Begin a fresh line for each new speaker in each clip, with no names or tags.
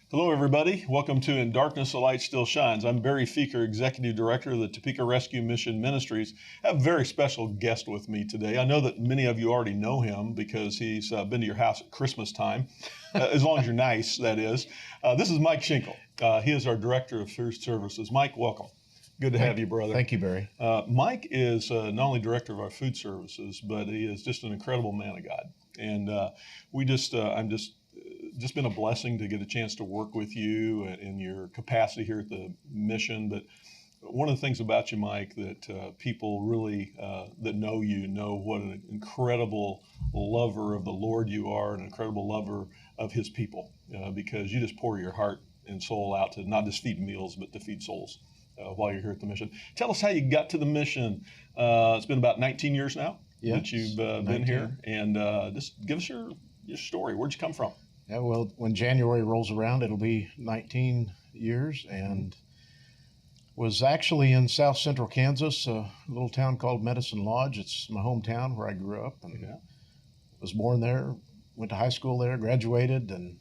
Hello, everybody. Welcome to In Darkness, the Light Still Shines. I'm Barry Feeker, Executive Director of the Topeka Rescue Mission Ministries. I have a very special guest with me today. I know that many of you already know him because he's been to your house at Christmas time, as long as you're nice, that is. This is Mike Shinkle. He is our Director of Food Services. Mike, welcome. Good to have you, brother.
Thank you, Barry.
Mike is not only Director of our Food Services, but he is just an incredible man of God. And I'm just been a blessing to get a chance to work with you in your capacity here at the mission. But one of the things about you, Mike, that people really that know you know what an incredible lover of the Lord you are, an incredible lover of His people, because you just pour your heart and soul out to not just feed meals, but to feed souls while you're here at the mission. Tell us how you got to the mission. It's been about 19 years now that you've been here, and just give us your story. Where'd you come from?
Yeah, well, when January rolls around, it'll be 19 years, and was actually in south central Kansas, a little town called Medicine Lodge. It's my hometown where I grew up, and was born there, went to high school there, graduated, and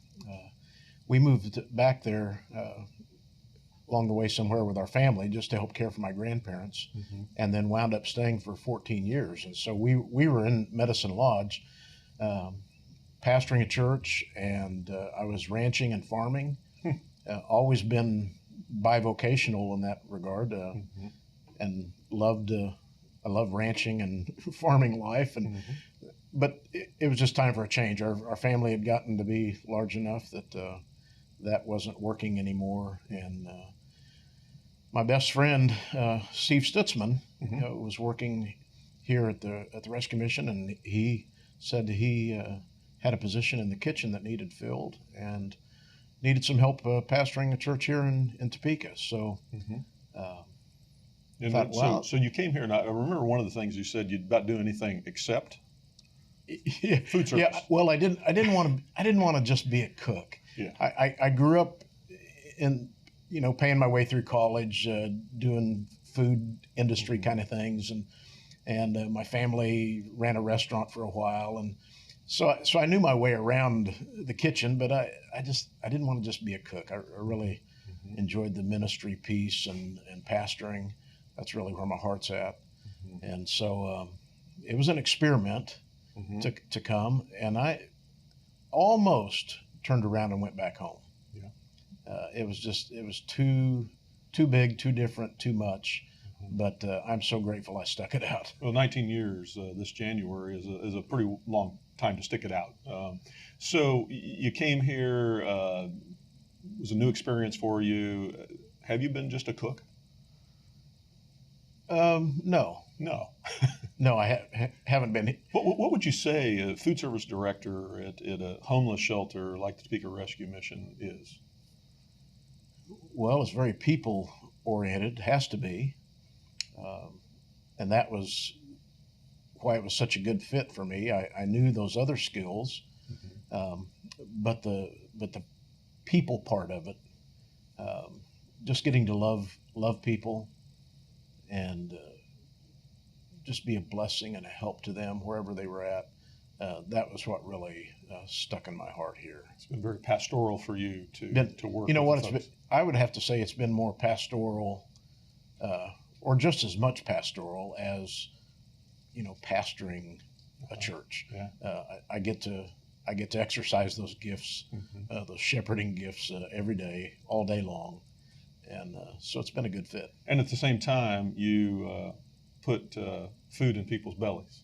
we moved back there along the way somewhere with our family just to help care for my grandparents, and then wound up staying for 14 years. And so we were in Medicine Lodge, pastoring a church, and I was ranching and farming. Always been bivocational in that regard, and I love ranching and farming life. And but it was just time for a change. Our family had gotten to be large enough that that wasn't working anymore. And my best friend Steve Stutzman was working here at the Rescue Mission, and he said he had a position in the kitchen that needed filled and needed some help pastoring a church here in Topeka. So,
so you came here, and I remember one of the things you said you'd about do anything except food service.
Yeah, well, I didn't want to just be a cook.
Yeah,
I grew up in paying my way through college, doing food industry kind of things, and my family ran a restaurant for a while, and so I knew my way around the kitchen, but I didn't want to just be a cook. I really enjoyed the ministry piece and pastoring. That's really where my heart's at. And so it was an experiment to come, and I almost turned around and went back home.
Yeah.
It was too big, too different, too much. But I'm so grateful I stuck it out.
Well, 19 years this January is a pretty long time to stick it out. So you came here. It was a new experience for you. Have you been just a cook?
No. No, I haven't been.
What would you say a food service director at a homeless shelter like the Topeka Rescue Mission is?
Well, it's very people oriented. Has to be. And that was why it was such a good fit for me. I knew those other skills, but the people part of it, just getting to love people and just be a blessing and a help to them wherever they were at. That was what really stuck in my heart here.
It's been very pastoral for you to work.
You know
with
what? I would have to say it's been more pastoral. Or just as much pastoral as pastoring a church.
Yeah.
I get to exercise those gifts, those shepherding gifts every day, all day long, and so it's been a good fit.
And at the same time, you put food in people's bellies.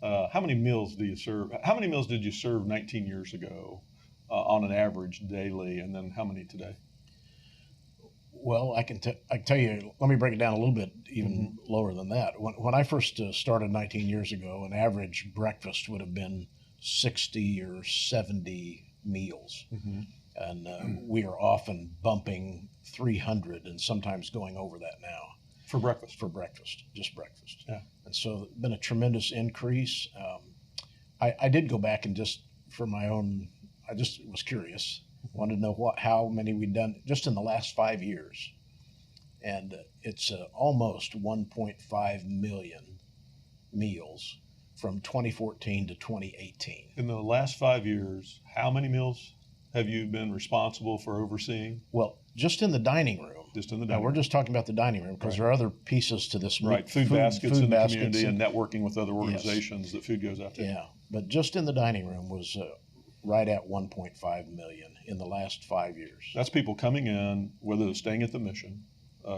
How many meals do you serve? How many meals did you serve 19 years ago on an average daily, and then how many today?
Well, I can tell you, let me break it down a little bit even lower than that. When I first started 19 years ago, an average breakfast would have been 60 or 70 meals. And we are often bumping 300 and sometimes going over that now.
For breakfast?
For breakfast, just breakfast.
Yeah.
And so it's been a tremendous increase. I did go back and just for my own, I just was curious. Wanted to know how many we'd done just in the last 5 years. And it's almost 1.5 million meals from 2014 to 2018.
In the last 5 years, how many meals have you been responsible for overseeing?
Well, just in the dining room.
Just in the
Now,
dining
we're
room.
just talking about the dining room because
Right.
there are other pieces to this.
Right, food baskets in the
baskets
community and networking with other organizations that food goes out to.
Yeah, but just in the dining room was right at 1.5 million in the last 5 years.
That's people coming in, whether they're staying at the mission,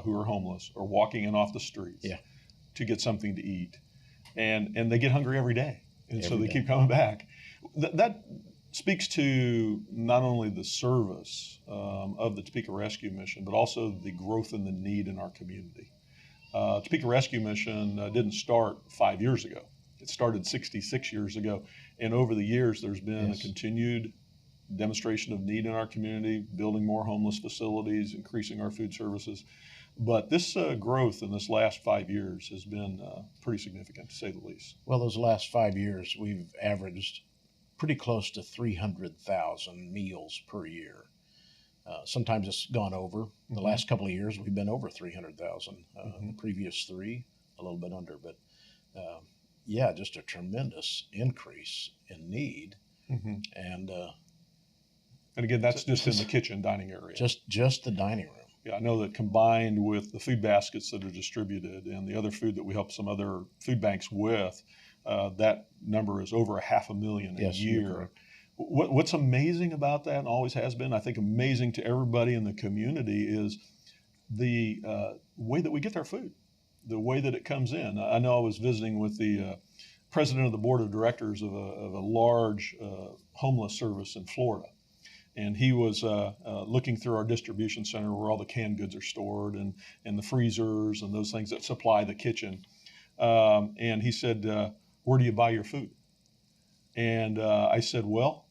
who are homeless, or walking in off the streets to get something to eat. And they get hungry every day. And so they keep coming back. That speaks to not only the service of the Topeka Rescue Mission, but also the growth and the need in our community. Topeka Rescue Mission didn't start 5 years ago. It started 66 years ago. And over the years, there's been a continued demonstration of need in our community, building more homeless facilities, increasing our food services. But this growth in this last 5 years has been pretty significant, to say the least.
Well, those last 5 years, we've averaged pretty close to 300,000 meals per year. Sometimes it's gone over. The last couple of years, we've been over 300,000. The previous 3, a little bit under. But yeah, just a tremendous increase in need. And
again, that's just in the kitchen dining area.
Just the dining room.
Yeah, I know that combined with the food baskets that are distributed and the other food that we help some other food banks with, that number is over 500,000 a year. What's amazing about that, and always has been, I think amazing to everybody in the community, is the way that we get our food, the way that it comes in. I know I was visiting with the president of the board of directors of a large homeless service in Florida. And he was looking through our distribution center where all the canned goods are stored and the freezers and those things that supply the kitchen. And he said, where do you buy your food? And I said, well,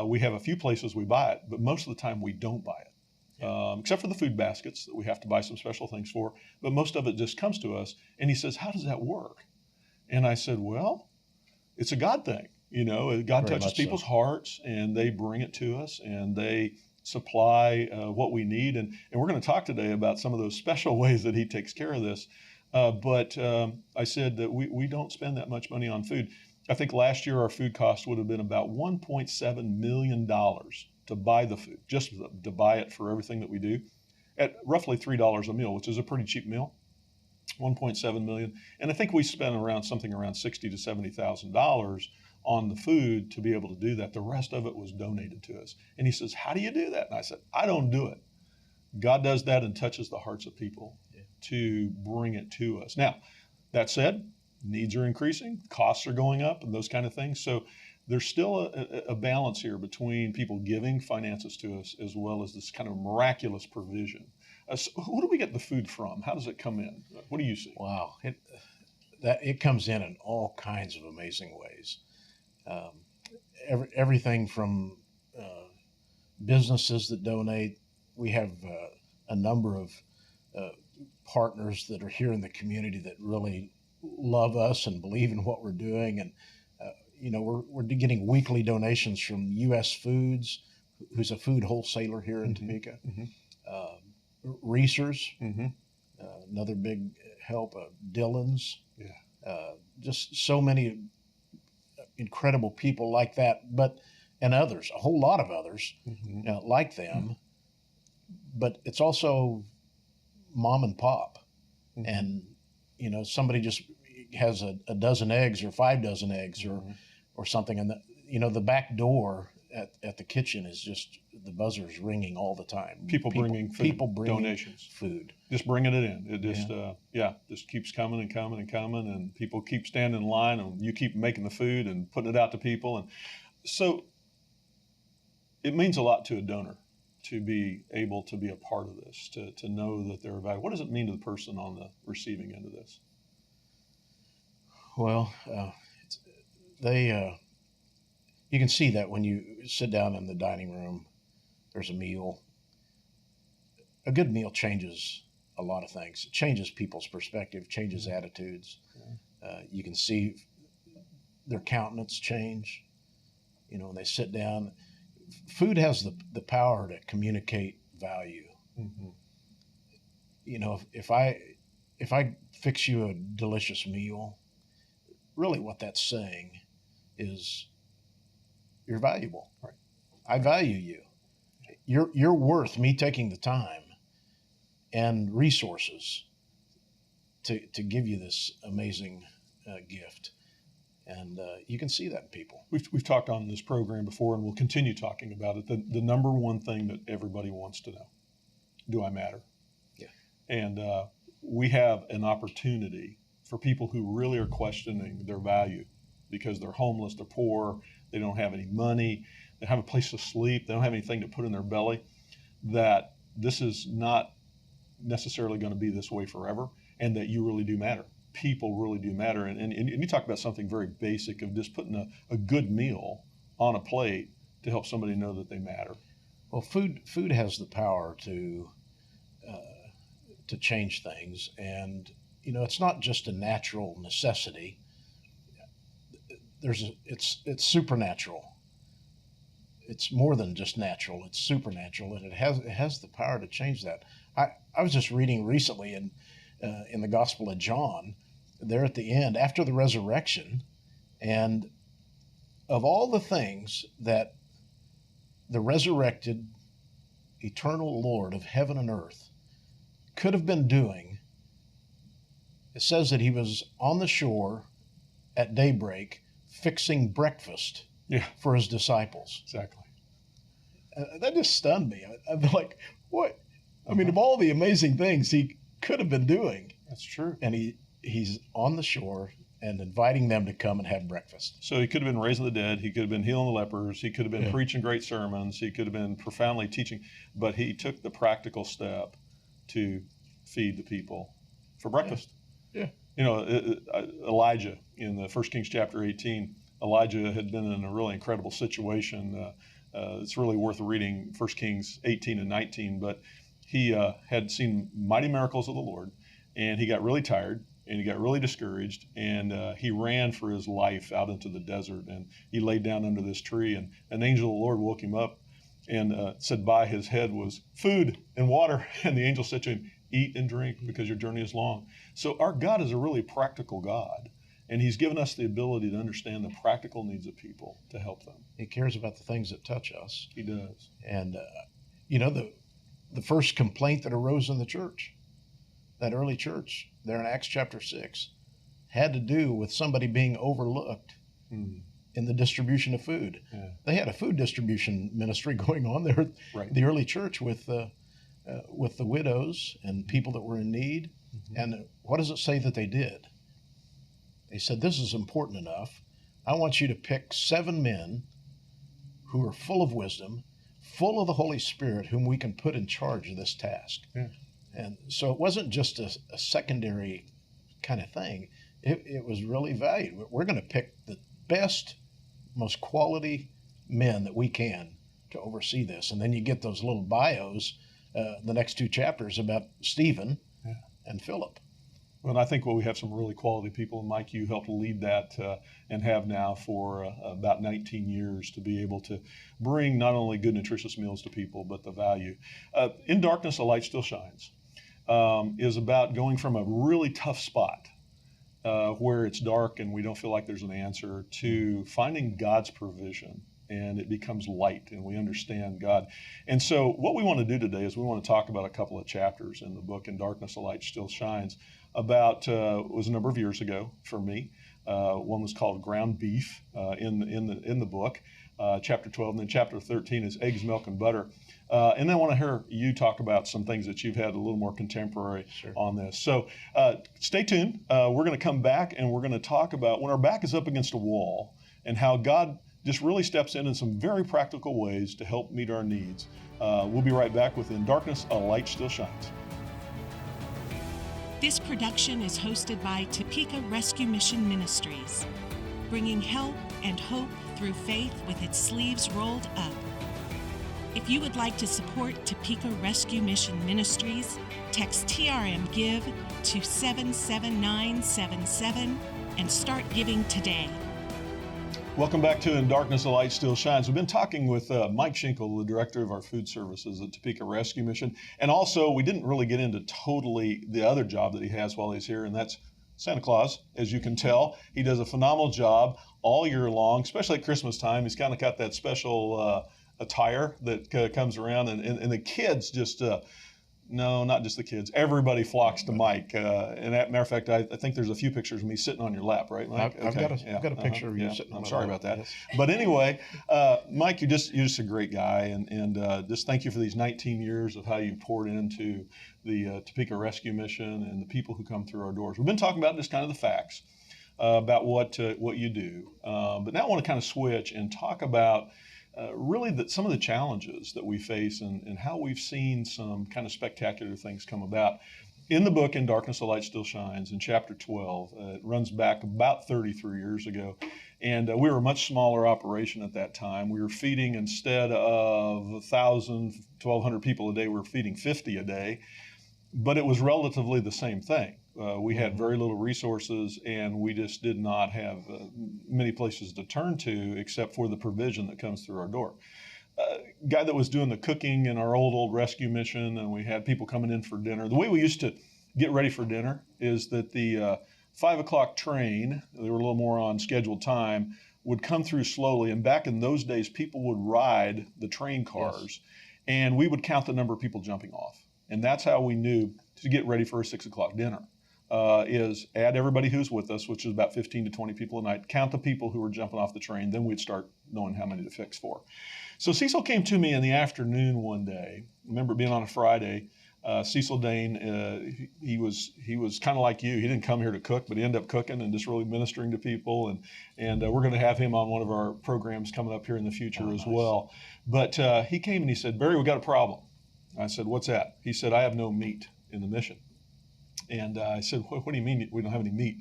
we have a few places we buy it, but most of the time we don't buy it, except for the food baskets that we have to buy some special things for. But most of it just comes to us. And he says, how does that work? And I said, well, it's a God thing. You know, God touches people's hearts and they bring it to us and they supply what we need. And we're going to talk today about some of those special ways that he takes care of this. But I said that we don't spend that much money on food. I think last year our food cost would have been about $1.7 million to buy the food, just to buy it for everything that we do, at roughly $3 a meal, which is a pretty cheap meal. 1.7 million. And I think we spent something around $60,000 to $70,000 on the food to be able to do that. The rest of it was donated to us. And he says, how do you do that? And I said, I don't do it. God does that and touches the hearts of people to bring it to us. Now, that said, needs are increasing, costs are going up, and those kind of things. So there's still a balance here between people giving finances to us as well as this kind of miraculous provision. So who do we get the food from? How does it come in? What do you see?
Wow. It comes in all kinds of amazing ways. Everything from businesses that donate. We have a number of partners that are here in the community that really love us and believe in what we're doing. And, we're getting weekly donations from U.S. Foods, who's a food wholesaler here in Topeka. Reese's, another big help. Dillon's. Just so many incredible people like that, and others, a whole lot of others like them. But it's also mom and pop, and somebody just has a dozen eggs or 5 dozen eggs or something, and the back door at the kitchen is just the buzzer's ringing all the time.
People bringing food,
people bringing
donations,
food,
just bringing it in. It just just keeps coming and coming and coming, and people keep standing in line, and you keep making the food and putting it out to people, and so it means a lot to a donor to be able to be a part of this, to know that they're valuable. What does it mean to the person on the receiving end of this?
Well, you can see that when you sit down in the dining room, there's a meal. A good meal changes a lot of things. It changes people's perspective, changes attitudes. You can see their countenance change, when they sit down. Food has the power to communicate value. If I fix you a delicious meal, really what that's saying is you're valuable.
Right.
I value you. you're worth me taking the time and resources to give you this amazing gift. And you can see that in people.
We've talked on this program before, and we'll continue talking about it. The number one thing that everybody wants to know: do I matter?
Yeah.
And we have an opportunity for people who really are questioning their value because they're homeless, they're poor, they don't have any money, they have a place to sleep, they don't have anything to put in their belly. That this is not necessarily going to be this way forever, and that you really do matter. People really do matter. And you talk about something very basic of just putting a good meal on a plate to help somebody know that they matter.
Well, food has the power to change things, and it's not just a natural necessity. It's supernatural. It's more than just natural. It's supernatural, and it has the power to change that. I was just reading recently in the Gospel of John, there at the end after the resurrection, and of all the things that the resurrected eternal Lord of heaven and earth could have been doing, it says that he was on the shore at daybreak fixing breakfast for his disciples.
Exactly.
That just stunned me. I'm like, what? I mean, of all the amazing things he could have been doing.
That's true.
And he's on the shore and inviting them to come and have breakfast.
So he could have been raising the dead. He could have been healing the lepers. He could have been preaching great sermons. He could have been profoundly teaching. But he took the practical step to feed the people for breakfast.
Yeah.
Elijah in the 1 Kings chapter 18, Elijah had been in a really incredible situation. It's really worth reading 1 Kings 18 and 19. But he had seen mighty miracles of the Lord, and he got really tired, and he got really discouraged, and he ran for his life out into the desert, and he laid down under this tree, and an angel of the Lord woke him up and said by his head was food and water, and the angel said to him, eat and drink because your journey is long. So our God is a really practical God, and he's given us the ability to understand the practical needs of people to help them.
He cares about the things that touch us.
He does.
And, the first complaint that arose in the church, that early church there in Acts chapter 6, had to do with somebody being overlooked in the distribution of food.
Yeah.
They had a food distribution ministry going on there,
Right.
the early church, with the widows and people that were in need. Mm-hmm. And what does it say that they did? They said, this is important enough. I want you to pick 7 men who are full of wisdom, full of the Holy Spirit, whom we can put in charge of this task.
Yeah.
And so it wasn't just a secondary kind of thing. It was really valued. We're going to pick the best, most quality men that we can to oversee this. And then you get those little bios, the next 2 chapters about Stephen and Philip.
Well, I think we have some really quality people. And Mike, you helped lead that and have now for about 19 years to be able to bring not only good, nutritious meals to people, but the value. In Darkness, a Light Still Shines is about going from a really tough spot where it's dark and we don't feel like there's an answer to finding God's provision. And it becomes light, and we understand God. And so what we want to do today is we want to talk about a couple of chapters in the book, In Darkness, a Light Still Shines, about, it was a number of years ago for me. One was called Ground Beef in the book, chapter 12, and then chapter 13 is Eggs, Milk, and Butter. And then I want to hear you talk about some things that you've had a little more contemporary on this. So stay tuned. We're going to come back, and we're going to talk about when our back is up against a wall and how God just really steps in some very practical ways to help meet our needs. We'll be right back with In Darkness, a Light Still Shines.
This production is hosted by Topeka Rescue Mission Ministries, bringing help and hope through faith with its sleeves rolled up. If you would like to support Topeka Rescue Mission Ministries, text TRM Give to 77977 and start giving today.
Welcome back to In Darkness, a Light Still Shines. We've been talking with Mike Shinkle, the director of our food services at Topeka Rescue Mission. And also, we didn't really get into totally the other job that he has while he's here, and that's Santa Claus. As you can tell, he does a phenomenal job all year long, especially at Christmas time. He's kind of got that special attire that comes around, and the kids just no, not just the kids. Everybody flocks to Mike. And as a matter of fact, I think there's a few pictures of me sitting on your lap, right, Mike?
I've got a picture of you sitting on
I'm
my
sorry
lap.
about that.
Yes.
But anyway, Mike, you're just a great guy, and just thank you for these 19 years of how you poured into the Topeka Rescue Mission and the people who come through our doors. We've been talking about just kind of the facts about what you do, but now I want to kind of switch and talk about really some of the challenges that we face and how we've seen some kind of spectacular things come about. In the book, In Darkness, the Light Still Shines, in chapter 12, it runs back about 33 years ago. And we were a much smaller operation at that time. We were feeding, instead of 1,000, 1,200 people a day, we were feeding 50 a day. But it was relatively the same thing. We had very little resources, and we just did not have many places to turn to except for the provision that comes through our door. Guy that was doing the cooking in our old rescue mission, and we had people coming in for dinner. The way we used to get ready for dinner is that the 5 o'clock train, they were a little more on scheduled time, would come through slowly. And back in those days, people would ride the train cars, and we would count the number of people jumping off. And that's how we knew to get ready for a 6 o'clock dinner. Is add everybody who's with us, which is about 15 to 20 people a night, count the people who were jumping off the train, then we'd start knowing how many to fix for. So Cecil came to me in the afternoon one day. I remember being on a Friday. Cecil Dane, he was kind of like you. He didn't come here to cook, but he ended up cooking and just really ministering to people. And we're going to have him on one of our programs coming up here in the future as well. But he came and he said, "Barry, we got a problem." I said, "What's that?" He said, "I have no meat in the mission." And I said, what do you mean we don't have any meat?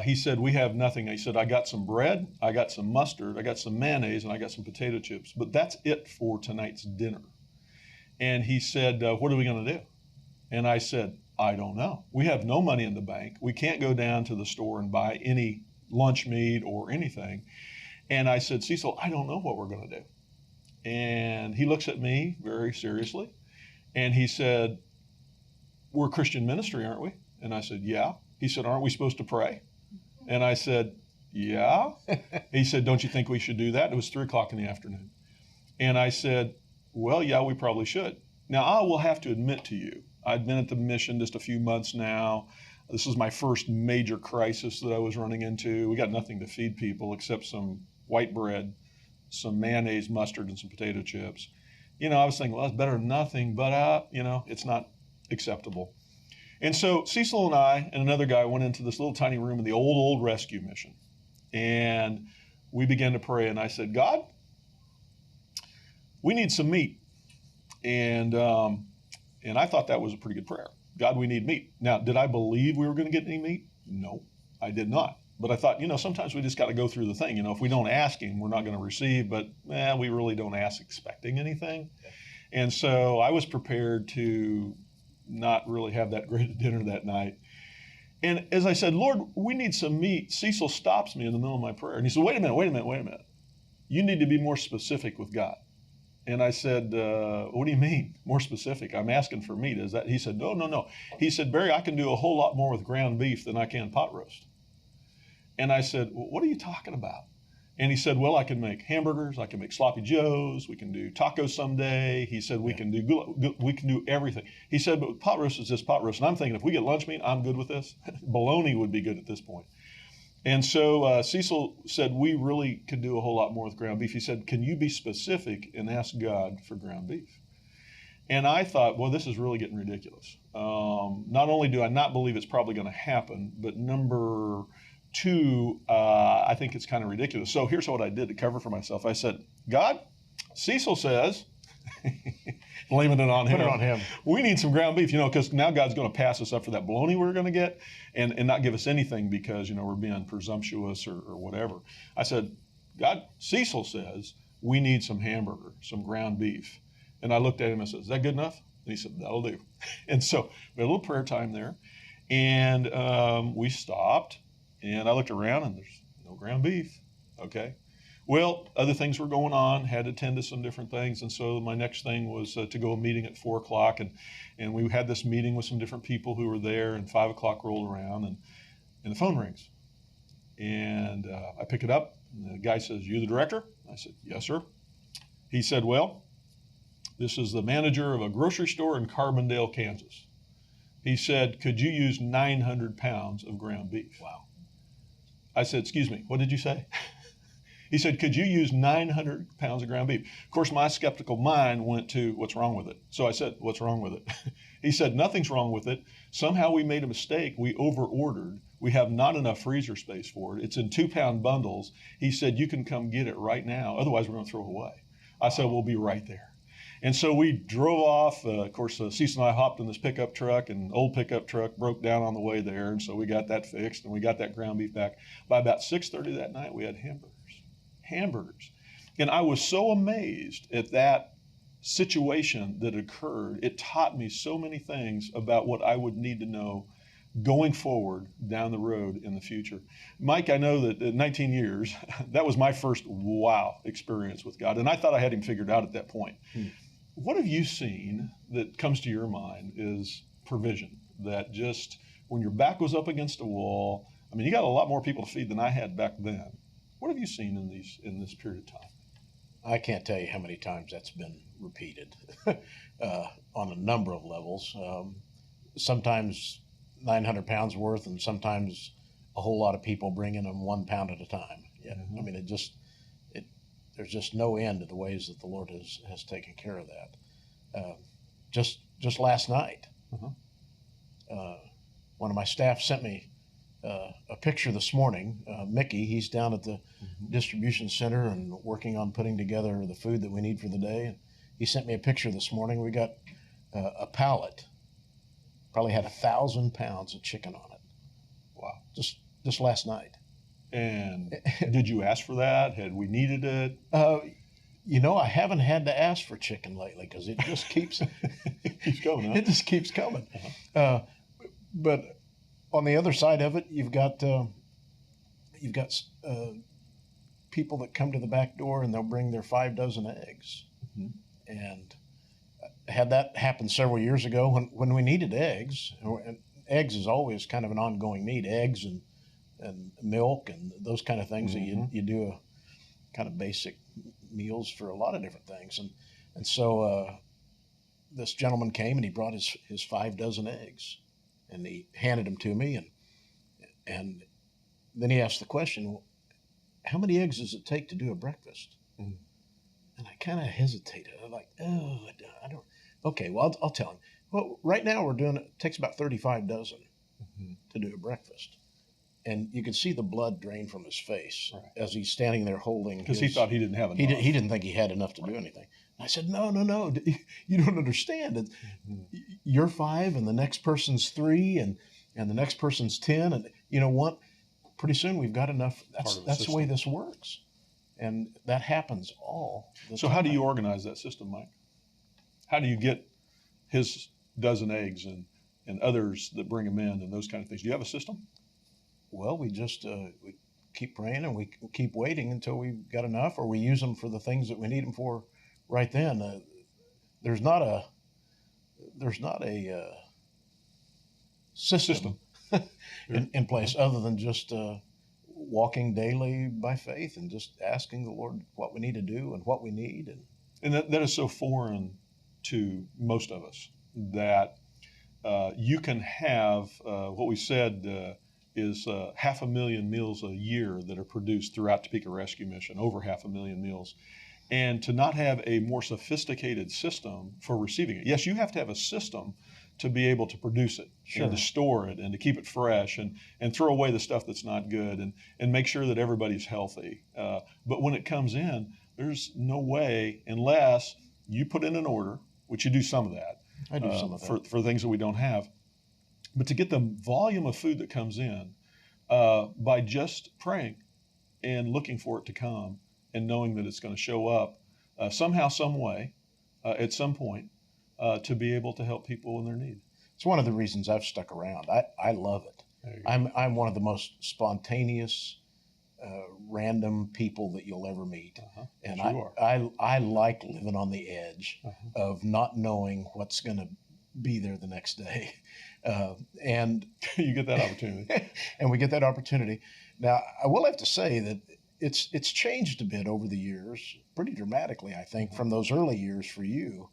He said, "We have nothing." He said, "I got some bread, I got some mustard, I got some mayonnaise, and I got some potato chips, but that's it for tonight's dinner." And he said, "What are we going to do?" And I said, "I don't know. We have no money in the bank. We can't go down to the store and buy any lunch meat or anything." And I said, "Cecil, I don't know what we're going to do." And he looks at me very seriously, and he said, "We're a Christian ministry, aren't we?" And I said, "Yeah." He said, "Aren't we supposed to pray?" And I said, "Yeah." He said, "Don't you think we should do that?" It was 3 o'clock in the afternoon. And I said, "Well, yeah, we probably should." Now, I will have to admit to you, I'd been at the mission just a few months now. This was my first major crisis that I was running into. We got nothing to feed people except some white bread, some mayonnaise, mustard, and some potato chips. I was thinking, well, that's better than nothing, but, it's not acceptable. And so Cecil and I and another guy went into this little tiny room in the old rescue mission. And we began to pray. And I said, "God, we need some meat." And I thought that was a pretty good prayer. God, we need meat. Now, did I believe we were going to get any meat? No, I did not. But I thought, sometimes we just got to go through the thing. If we don't ask him, we're not going to receive. But we really don't ask expecting anything. Yeah. And so I was prepared to not really have that great a dinner that night. And as I said, "Lord, we need some meat," Cecil stops me in the middle of my prayer. And he said, wait a minute. You need to be more specific with God." And I said, "What do you mean, more specific? I'm asking for meat." Is that? He said, No. He said, "Barry, I can do a whole lot more with ground beef than I can pot roast." And I said, "Well, what are you talking about?" And he said, "Well, I can make hamburgers, I can make sloppy joes, we can do tacos someday." He said, we can do everything. He said, "But pot roast is just pot roast." And I'm thinking, if we get lunch meat, I'm good with this. Bologna would be good at this point. And so Cecil said, "We really could do a whole lot more with ground beef." He said, "Can you be specific and ask God for ground beef?" And I thought, well, this is really getting ridiculous. Not only do I not believe it's probably going to happen, but number two, I think it's kind of ridiculous. So here's what I did to cover for myself. I said, "God, Cecil says," blaming it on him.
Put it on him.
"We need some ground beef, because now God's going to pass us up for that bologna we're going to get and not give us anything because, we're being presumptuous or whatever." I said, "God, Cecil says we need some hamburger, some ground beef." And I looked at him and said, "Is that good enough?" And he said, "That'll do." And so we had a little prayer time there, and we stopped. And I looked around, and there's no ground beef. Okay. Well, other things were going on, had to attend to some different things. And so my next thing was to go to a meeting at 4 o'clock. And we had this meeting with some different people who were there, and 5 o'clock rolled around, and the phone rings. And I pick it up, and the guy says, "You the director?" I said, "Yes, sir." He said, well, this is the manager of a grocery store in Carbondale, Kansas. He said, could you use 900 pounds of ground beef?
Wow.
I said, excuse me, what did you say? He said, could you use 900 pounds of ground beef? Of course, my skeptical mind went to, what's wrong with it? So I said, what's wrong with it? He said, nothing's wrong with it. Somehow we made a mistake. We over-ordered. We have not enough freezer space for it. It's in 2-pound bundles. He said, you can come get it right now. Otherwise, we're going to throw it away. I said, we'll be right there. And so we drove off. Of course, Cecil and I hopped in this pickup truck, and old pickup truck broke down on the way there. And so we got that fixed, and we got that ground beef back. By about 6:30 that night, we had hamburgers. And I was so amazed at that situation that occurred. It taught me so many things about what I would need to know going forward down the road in the future. Mike, I know that in 19 years, that was my first wow experience with God. And I thought I had him figured out at that point. What have you seen that comes to your mind is provision, that just when your back was up against a wall, I mean, you got a lot more people to feed than I had back then. What have you seen in this period of time?
I can't tell you how many times that's been repeated on a number of levels. Sometimes 900 pounds worth, and sometimes a whole lot of people bringing them 1 pound at a time. Yeah, I mean, there's just no end to the ways that the Lord has taken care of that. Just last night, one of my staff sent me a picture this morning. Mickey, he's down at the distribution center and working on putting together the food that we need for the day. And he sent me a picture this morning. We got a pallet, probably had 1,000 pounds of chicken on it.
Wow.
Just last night.
And did you ask for that? Had we needed it?
I haven't had to ask for chicken lately because it just keeps
keeps going. Huh?
It just keeps coming. But on the other side of it, you've got people that come to the back door and they'll bring their 5 dozen eggs. And had that happen several years ago when we needed eggs. And eggs is always kind of an ongoing need. Eggs and milk and those kind of things that you do a kind of basic meals for a lot of different things. And so this gentleman came and he brought his 5 dozen eggs, and he handed them to me, and then he asked the question, well, how many eggs does it take to do a breakfast? And I kind of hesitated. I'm like, oh, I don't. Okay, well, I'll tell him. Well, right now it takes about 35 dozen to do a breakfast. And you could see the blood drain from his face as he's standing there holding.
Because he thought he didn't have enough.
He didn't think he had enough to do anything. And I said, no, you don't understand. You're 5, and the next person's 3, and the next person's 10, and you know what? Pretty soon we've got enough. That's the way this works, and that happens all the time.
How do you organize that system, Mike? How do you get his dozen eggs and others that bring them in and those kind of things? Do you have a system?
Well, we just we keep praying and we keep waiting until we've got enough, or we use them for the things that we need them for right then. There's not a system in place other than just walking daily by faith and just asking the Lord what we need to do and what we need.
And that is so foreign to most of us that you can have what we said is 500,000 meals a year that are produced throughout Topeka Rescue Mission, over 500,000 meals. And to not have a more sophisticated system for receiving it. Yes, you have to have a system to be able to produce it and to store it and to keep it fresh and throw away the stuff that's not good and make sure that everybody's healthy. But when it comes in, there's no way unless you put in an order, which you do some of that.
I do some of that.
For things that we don't have. But to get the volume of food that comes in by just praying and looking for it to come and knowing that it's going to show up somehow, some way, at some point, to be able to help people in their need.
It's one of the reasons I've stuck around. I love it. I'm one of the most spontaneous, random people that you'll ever meet, and I like living on the edge of not knowing what's going to be there the next day, and
you get that opportunity.
And we get that opportunity. Now, I will have to say that it's changed a bit over the years, pretty dramatically, I think, from those early years for you,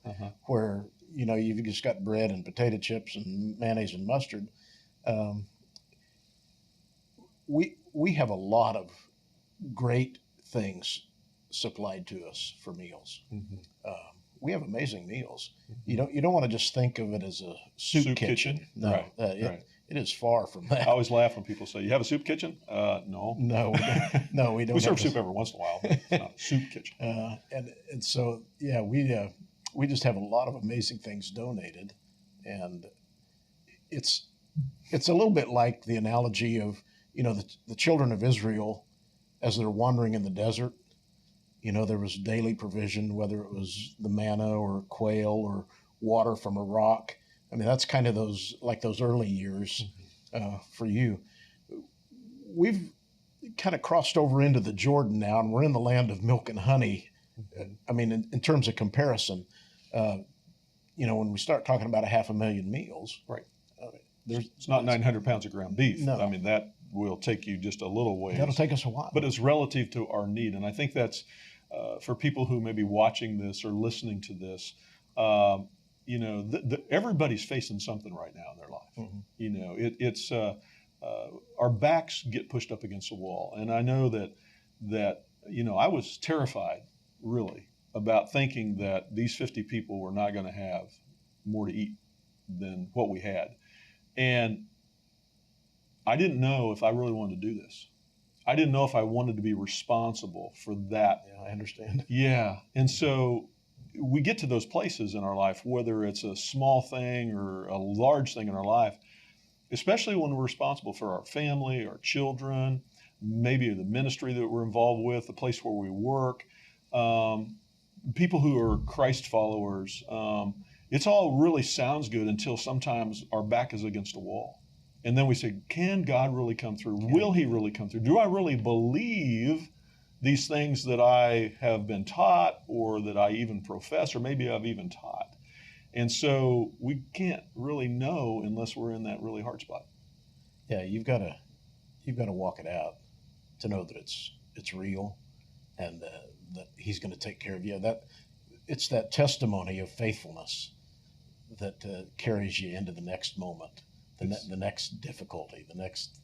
where you've just got bread and potato chips and mayonnaise and mustard. Um, we have a lot of great things supplied to us for meals. We have amazing meals. You don't want to just think of it as a soup kitchen. No,
right. Right.
It is far from that.
I always laugh when people say, "You have a soup kitchen?" No.
No, we don't.
We serve soup every once in a while, but it's not a soup kitchen.
And so yeah, we just have a lot of amazing things donated, and it's a little bit like the analogy of the children of Israel as they're wandering in the desert. There was daily provision, whether it was the manna or quail or water from a rock. I mean, that's kind of those early years for you. We've kind of crossed over into the Jordan now, and we're in the land of milk and honey. I mean, in terms of comparison, when we start talking about 500,000 meals,
right? It's not 900 pounds of ground beef.
No.
I mean, that will take you just a little ways.
That'll take us a while.
But it's relative to our need, and I think that's for people who may be watching this or listening to this. Everybody's facing something right now in their life. It's our backs get pushed up against the wall, and I know that I was terrified, really, about thinking that these 50 people were not going to have more to eat than what we had, and I didn't know if I really wanted to do this. I didn't know if I wanted to be responsible for that.
Yeah, I understand.
Yeah, and so we get to those places in our life, whether it's a small thing or a large thing in our life, especially when we're responsible for our family, our children, maybe the ministry that we're involved with, the place where we work, people who are Christ followers. It's all really sounds good until sometimes our back is against a wall. And then we say, can God really come through? Will he really come through? Do I really believe these things that I have been taught or that I even profess or maybe I've even taught? And so we can't really know unless we're in that really hard spot.
Yeah, you've got to walk it out to know that it's real and that he's going to take care of you. It's that testimony of faithfulness that carries you into the next moment. The next difficulty, the next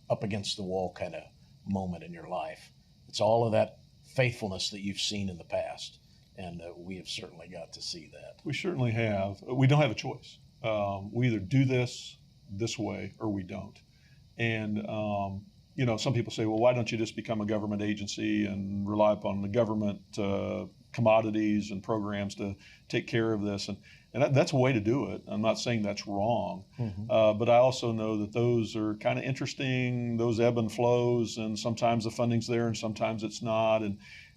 up against the wall kind of moment in your life. It's all of that faithfulness that you've seen in the past, and we have certainly got to see that.
We certainly have. We don't have a choice. We either do this way or we don't. And, some people say, well, why don't you just become a government agency and rely upon the government commodities and programs to take care of this? And that's a way to do it. I'm not saying that's wrong, but I also know that those are kind of interesting, those ebb and flows, and sometimes the funding's there and sometimes it's not.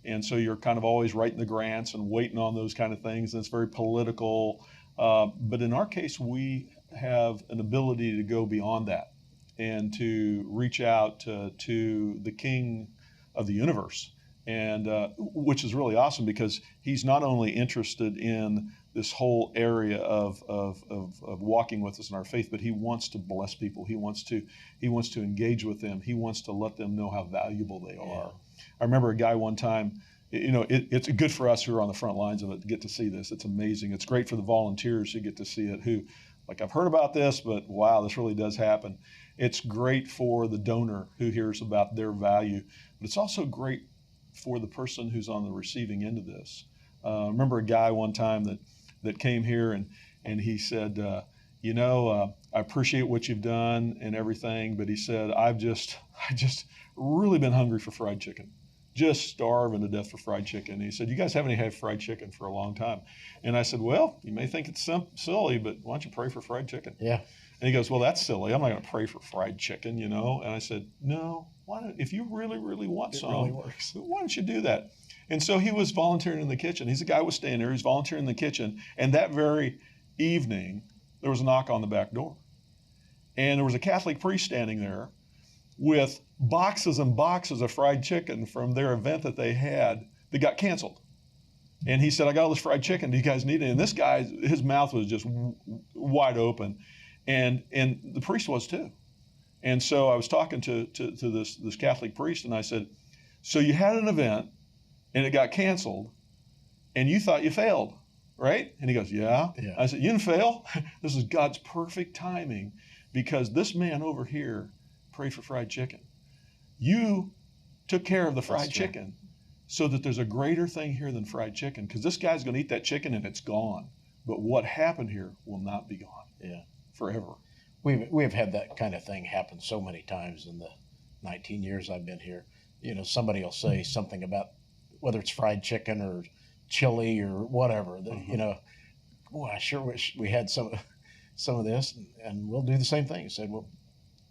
And so you're kind of always writing the grants and waiting on those kind of things, and it's very political. But in our case, we have an ability to go beyond that and to reach out to the King of the universe, and which is really awesome because he's not only interested in this whole area of walking with us in our faith, but he wants to bless people. He wants to engage with them. He wants to let them know how valuable they are. I remember a guy one time, it's good for us who are on the front lines of it to get to see this. It's amazing. It's great for the volunteers who get to see it, who, like, I've heard about this, but wow, this really does happen. It's great for the donor who hears about their value, but it's also great for the person who's on the receiving end of this. I remember a guy one time that came here and he said, I appreciate what you've done and everything, but he said, I just really been hungry for fried chicken, just starving to death for fried chicken. And he said, you guys haven't had fried chicken for a long time. And I said, well, you may think it's silly, but why don't you pray for fried chicken?
Yeah.
And he goes, well, that's silly. I'm not going to pray for fried chicken, And I said, no, why not? If you really, really want some,
really works.
Why don't you do that? And so he was volunteering in the kitchen. He's a guy who was staying there. He's volunteering in the kitchen. And that very evening, there was a knock on the back door. And there was a Catholic priest standing there with boxes and boxes of fried chicken from their event that they had that got canceled. And he said, I got all this fried chicken. Do you guys need it? And this guy, his mouth was just wide open. And the priest was too. And so I was talking to this Catholic priest, and I said, So you had an event and it got canceled and you thought you failed, right? And he goes, yeah. I said, you didn't fail. This is God's perfect timing because this man over here prayed for fried chicken. You took care of the fried chicken so that there's a greater thing here than fried chicken because this guy's going to eat that chicken and it's gone. But what happened here will not be gone.
Yeah.
Forever.
We've had that kind of thing happen so many times in the 19 years I've been here. You know, somebody will say something about whether it's fried chicken or chili or whatever. You know, boy, I sure wish we had some of this, and we'll do the same thing. He said, well,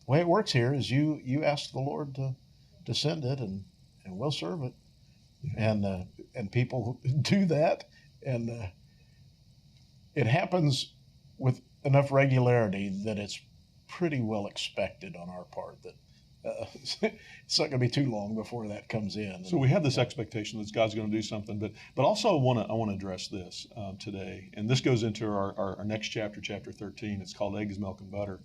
the way it works here is you ask the Lord to send it, and we'll serve it, and people do that, and it happens with enough regularity that it's pretty well expected on our part that it's not going to be too long before that comes in.
So we have this expectation that God's going to do something, but also I want to address this today, and this goes into our next chapter, chapter 13. It's called Eggs, Milk, and Butter,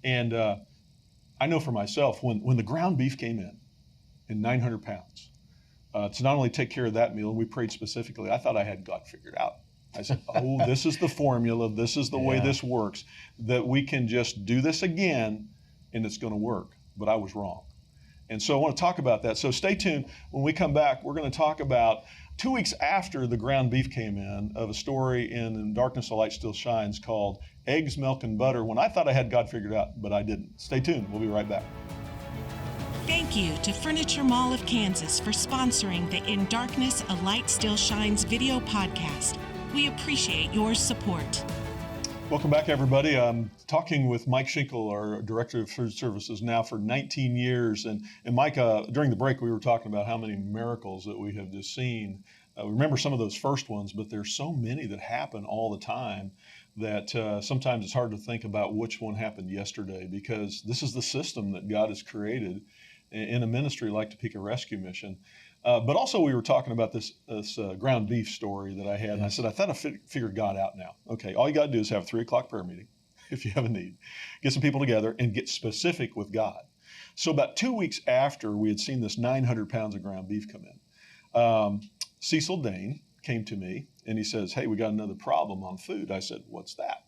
and I know for myself when the ground beef came in 900 pounds, to not only take care of that meal, and we prayed specifically, I thought I had God figured out. I said, oh, this is the formula, this is the way this works, that we can just do this again and it's going to work. But I was wrong. And so I want to talk about that. So stay tuned. When we come back, we're going to talk about 2 weeks after the ground beef came in of a story in Darkness, the Light Still Shines called Eggs, Milk, and Butter, when I thought I had God figured out, but I didn't. Stay tuned. We'll be right back.
Thank you to Furniture Mall of Kansas for sponsoring the In Darkness, a Light Still Shines video podcast. We appreciate your support.
Welcome back, everybody. I'm talking with Mike Shinkle, our Director of Food Services, now for 19 years. And Mike, during the break, we were talking about how many miracles that we have just seen. We remember some of those first ones, but there's so many that happen all the time that sometimes it's hard to think about which one happened yesterday, because this is the system that God has created in a ministry like Topeka Rescue Mission. But also we were talking about this ground beef story that I had. And I said, I thought I figured God out now. Okay, all you got to do is have a 3 o'clock prayer meeting if you have a need. Get some people together and get specific with God. So about 2 weeks after we had seen this 900 pounds of ground beef come in, Cecil Dane came to me and he says, hey, we got another problem on food. I said, what's that?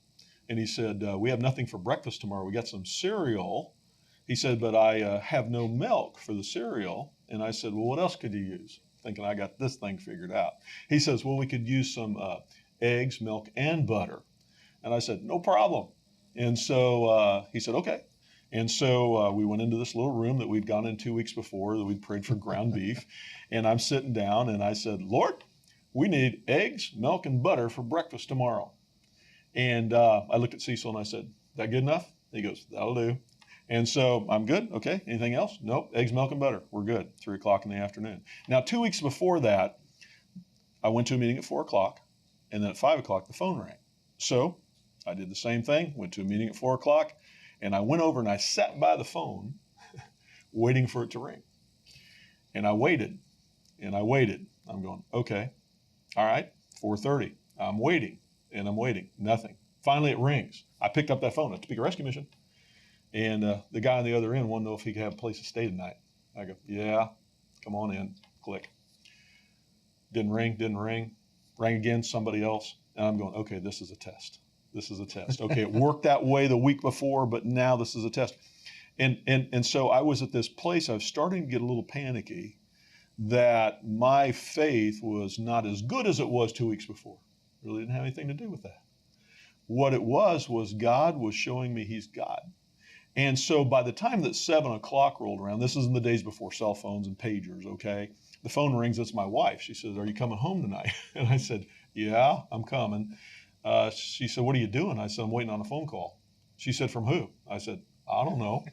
And he said, we have nothing for breakfast tomorrow. We got some cereal. He said, but I have no milk for the cereal. And I said, well, what else could you use? Thinking I got this thing figured out. He says, well, we could use some eggs, milk, and butter. And I said, no problem. And so he said, okay. And so we went into this little room that we'd gone in 2 weeks before, that we'd prayed for ground beef. And I'm sitting down and I said, Lord, we need eggs, milk, and butter for breakfast tomorrow. And I looked at Cecil and I said, that good enough? He goes, that'll do. And so I'm good. Okay. Anything else? Nope. Eggs, milk, and butter. We're good. 3 o'clock in the afternoon. Now, 2 weeks before that, I went to a meeting at 4 o'clock, and then at 5 o'clock, the phone rang. So I did the same thing, went to a meeting at 4 o'clock, and I went over and I sat by the phone waiting for it to ring. And I waited and I waited. I'm going, okay, all right, 4:30. I'm waiting and I'm waiting. Nothing. Finally, it rings. I picked up that phone at Topeka Rescue Mission. And the guy on the other end wanted to know if he could have a place to stay tonight. I go, yeah, come on in. Click. Didn't ring. Rang again, somebody else. And I'm going, okay, this is a test. This is a test. Okay, it worked that way the week before, but now this is a test. And so I was at this place, I was starting to get a little panicky that my faith was not as good as it was 2 weeks before. Really didn't have anything to do with that. What it was God was showing me he's God. And so by the time that 7 o'clock rolled around, this is in the days before cell phones and pagers, okay? The phone rings, it's my wife. She says, are you coming home tonight? And I said, yeah, I'm coming. She said, what are you doing? I said, I'm waiting on a phone call. She said, from who? I said, I don't know.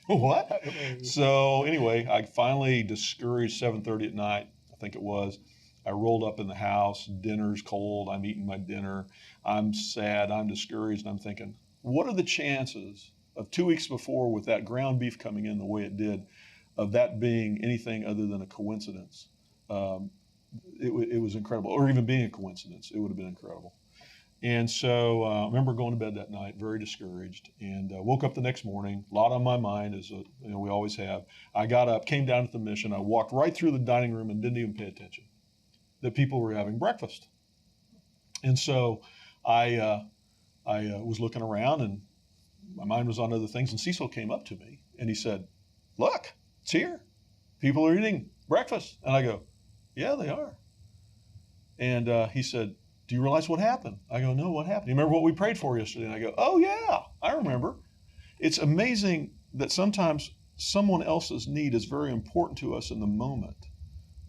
What? So anyway, I finally discouraged 7:30 at night, I think it was. I rolled up in the house, dinner's cold, I'm eating my dinner. I'm sad, I'm discouraged, and I'm thinking, what are the chances of 2 weeks before with that ground beef coming in the way it did, of that being anything other than a coincidence? It was incredible, or even being a coincidence, it would have been incredible. And so I remember going to bed that night very discouraged, and woke up the next morning, a lot on my mind, as we always have. I got up, came down to the mission. I walked right through the dining room and didn't even pay attention that people were having breakfast. And so I was looking around, and my mind was on other things. And Cecil came up to me and he said, "Look, it's here. People are eating breakfast." And I go, "Yeah, they are." And he said, "Do you realize what happened?" I go, "No, what happened? You remember what we prayed for yesterday?" And I go, "Oh, yeah, I remember." It's amazing that sometimes someone else's need is very important to us in the moment.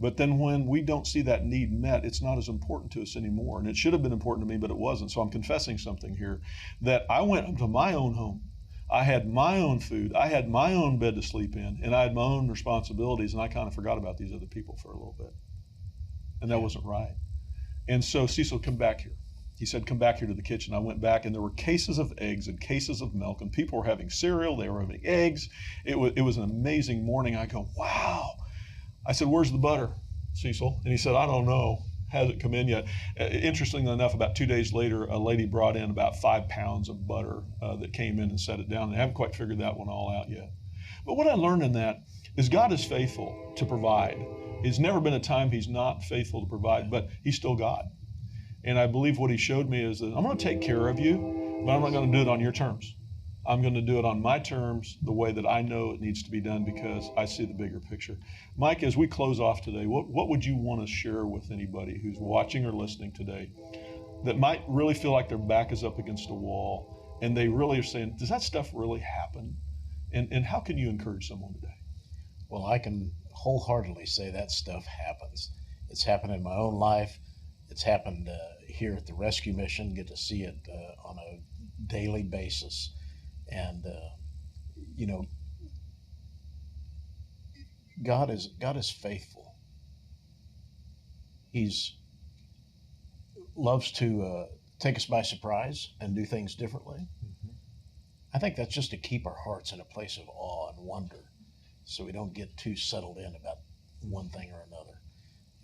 But then when we don't see that need met, it's not as important to us anymore. And it should have been important to me, but it wasn't. So I'm confessing something here, that I went to my own home. I had my own food. I had my own bed to sleep in, and I had my own responsibilities. And I kind of forgot about these other people for a little bit. And that wasn't right. And so Cecil, come back here. He said, "Come back here to the kitchen." I went back, and there were cases of eggs and cases of milk, and people were having cereal. They were having eggs. It was an amazing morning. I go, "Wow." I said, "Where's the butter, Cecil?" And he said, "I don't know. Hasn't come in yet." Interestingly enough, about 2 days later, a lady brought in about 5 pounds of butter that came in and set it down. And I haven't quite figured that one all out yet. But what I learned in that is God is faithful to provide. There's never been a time he's not faithful to provide, but he's still God. And I believe what he showed me is that I'm going to take care of you, but I'm not going to do it on your terms. I'm going to do it on my terms, the way that I know it needs to be done, because I see the bigger picture. Mike, as we close off today, what would you want to share with anybody who's watching or listening today that might really feel like their back is up against a wall, and they really are saying, does that stuff really happen? And how can you encourage someone today?
Well, I can wholeheartedly say that stuff happens. It's happened in my own life. It's happened here at the rescue mission. Get to see it on a daily basis. And you know, God is faithful. He's loves to take us by surprise and do things differently. Mm-hmm. I think that's just to keep our hearts in a place of awe and wonder, so we don't get too settled in about one thing or another.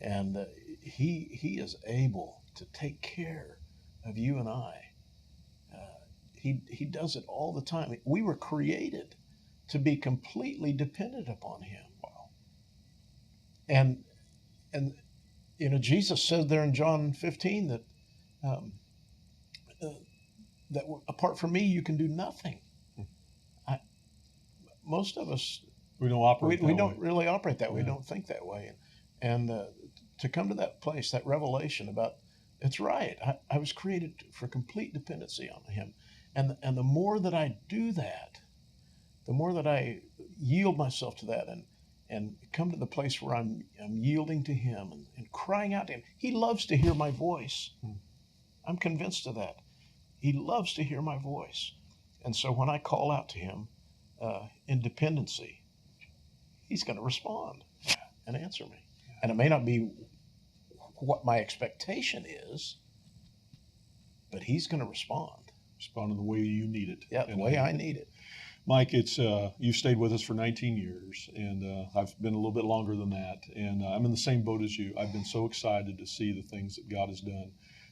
And he is able to take care of you and I. He does it all the time. We were created to be completely dependent upon him. Wow. And you know, Jesus said there in John 15 that that apart from me you can do nothing. Most of us
we don't operate.
We don't really operate that way. We don't think that way. And to come to that place, that revelation about it's right. I was created for complete dependency on him. And the more that I do that, the more that I yield myself to that and come to the place where I'm yielding to him and crying out to him. He loves to hear my voice. I'm convinced of that. He loves to hear my voice. And so when I call out to him in dependency, he's going to respond and answer me. And it may not be what my expectation is, but he's going to respond.
Respond in the way you need it.
Yeah, the way I need it.
Mike, it's you've stayed with us for 19 years, and I've been a little bit longer than that, and I'm in the same boat as you. I've been so excited to see the things that God has done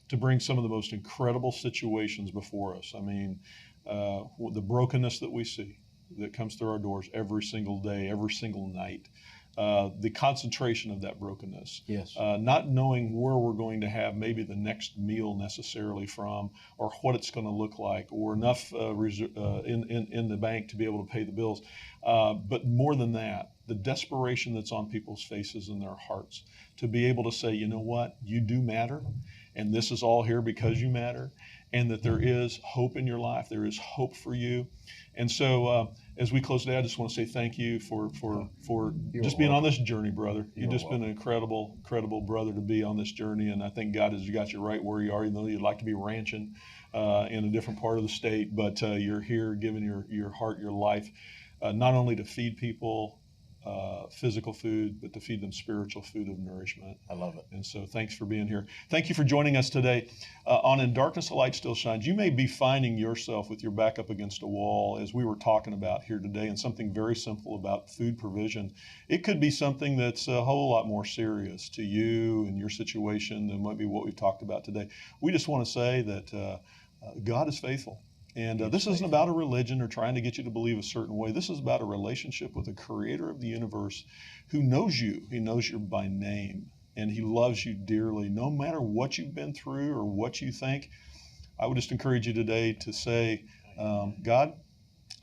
to bring some of the most incredible situations before us. I mean, the brokenness that we see that comes through our doors every single day, every single night. The concentration of that brokenness,
yes.
Not knowing where we're going to have maybe the next meal necessarily from, or what it's going to look like, or enough in the bank to be able to pay the bills. But more than that, the desperation that's on people's faces and their hearts to be able to say, you know what, you do matter, and this is all here because you matter, and that there is hope in your life. There is hope for you. And so as we close today, I just want to say thank you for just being on this journey, brother. You've just been an incredible brother to be on this journey. And I think God has got you right where you are, even though you'd like to be ranching in a different part of the state. But you're here giving your heart, your life, not only to feed people, physical food, but to feed them spiritual food of nourishment.
I love it.
And so thanks for being here. Thank you for joining us today on In Darkness a Light Still Shines. You may be finding yourself with your back up against a wall, as we were talking about here today, and something very simple about food provision. It could be something that's a whole lot more serious to you and your situation than might be what we've talked about today. We just want to say that God is faithful. And this isn't about a religion or trying to get you to believe a certain way. This is about a relationship with the creator of the universe who knows you. He knows you by name, and he loves you dearly. No matter what you've been through or what you think, I would just encourage you today to say, God,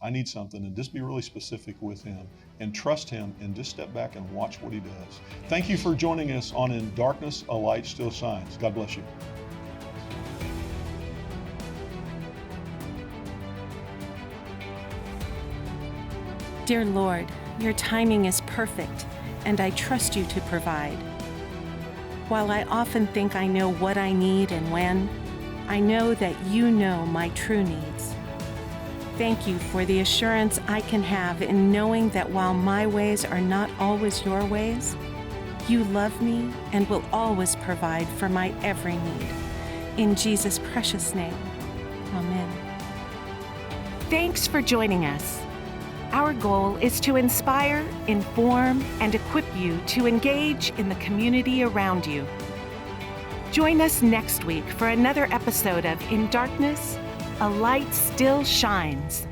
I need something, and just be really specific with him and trust him and just step back and watch what he does. Thank you for joining us on In Darkness, a Light Still Shines. God bless you.
Dear Lord, your timing is perfect, and I trust you to provide. While I often think I know what I need and when, I know that you know my true needs. Thank you for the assurance I can have in knowing that while my ways are not always your ways, you love me and will always provide for my every need. In Jesus' precious name, amen. Thanks for joining us. Our goal is to inspire, inform, and equip you to engage in the community around you. Join us next week for another episode of In Darkness, a Light Still Shines.